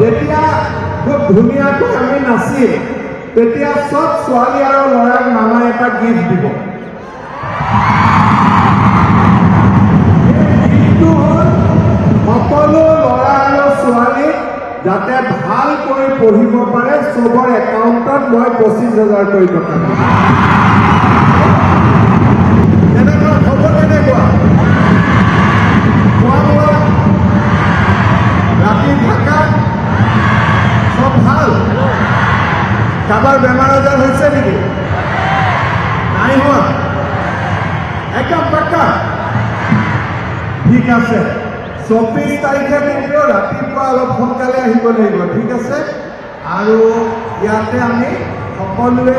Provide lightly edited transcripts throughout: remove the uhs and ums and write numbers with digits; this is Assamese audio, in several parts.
যেতিয়া খুব ধুনীয়াকৈ আমি নাচিম তেতিয়া সব ছোৱালী আৰু ল'ৰাক মামাই এটা গিফ্ট দিব গিফ্টটো হ'ল সকলো ল'ৰা আৰু ছোৱালী যাতে ভালকৈ পঢ়িব পাৰে সবৰ একাউণ্টত মই 25,000 কৰি টকা দিম এনেকুৱা হ'ব কেনেকুৱা খোৱা বোৱা ৰাতি থাকা সব ভাল কাৰোবাৰ বেমাৰ আজাৰ হৈছে নেকি নাই হোৱা একদম পাক্কা ঠিক আছে 24 তাৰিখে কিন্তু ৰাতিপুৱা অলপ সোনকালে আহিব লাগিব ঠিক আছে আৰু ইয়াতে আমি সকলোৱে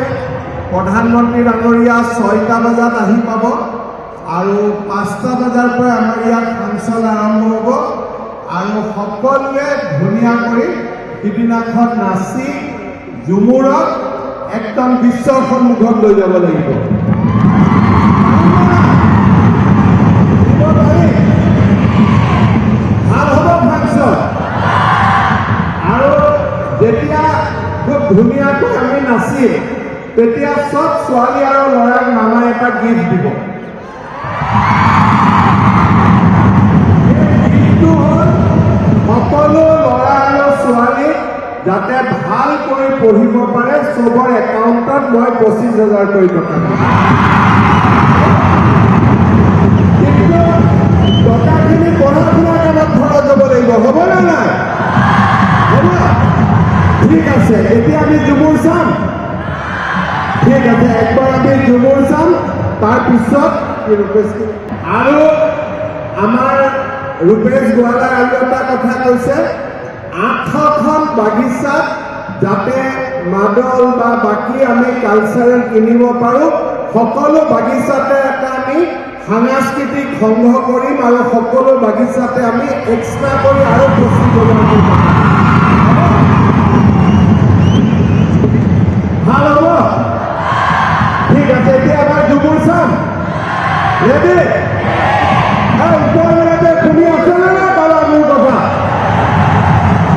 প্ৰধানমন্ত্ৰী ডাঙৰীয়া 6টা বজাত আহি পাব আৰু 5টা বজাৰ পৰা আমাৰ ইয়াত ফাংচন আৰম্ভ হ'ব আৰু সকলোৱে ধুনীয়া কৰি সিদিনাখন নাচি ঝুমুৰত একদম বিশ্বৰ সন্মুখত লৈ যাব লাগিব ভাল হ'ব ফাংচন আৰু যেতিয়া খুব ধুনীয়াকৈ আমি নাচিম তেতিয়া সব ছোৱালী আৰু ল'ৰাক মামাই এটা গিফ্ট দিব গিফ্টটো হ'ল সকলো ল'ৰা আৰু ছোৱালী যাতে ভালকৈ পঢ়িব পাৰে সবৰ একাউণ্টত মই 25,000 কৰি টকা দিম কিন্তু টকাখিনি পঢ়া শুনা কামত খৰচ হ'ব লাগিব হ'ব নে নাই হ'ব ঠিক আছে এতিয়া আমি ঝুমুৰ চাম ঠিক আছে একবাৰ আমি ঝুমুৰ চাম তাৰপিছত আৰু আমাৰ ৰূপেশ গোৱালাৰ আৰু এটা কথা কৈছে 8খন বাগিচাত যাতে মাদল বা বাকী আমি কালচাৰেল কিনিব পাৰোঁ সকলো বাগিচাতে এটা আমি সাংস্কৃতিক সংঘ কৰিম আৰু সকলো বাগিচাতে আমি এক্সট্ৰা কৰি আৰু 25,000 ভাল হ'ব ঠিক আছে এতিয়া আমাৰ ঝুমুৰ চাম ৰেডি ওপৰলৈকে শুনি আছে নে পালা মোৰ কথা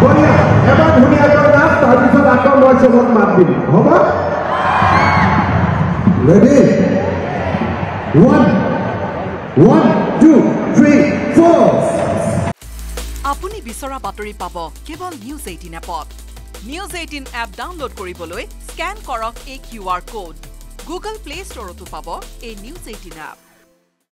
বঢ়িয়া এবাৰ ধুনীয়াকৈ নাচ তাৰপিছত আকৌ মই চবক মাত দিম হ'ব ৰেডি 1 2 3 4 আপুনি বিচৰা বাতৰি পাব কেৱল নিউজ 18 এপত নিউজ 18 এপ ডাউনলোড কৰিবলৈ স্ক্যান কৰক এই QR কোড গুগল প্লে ষ্টৰতো পাব এই নিউজ 18 এপ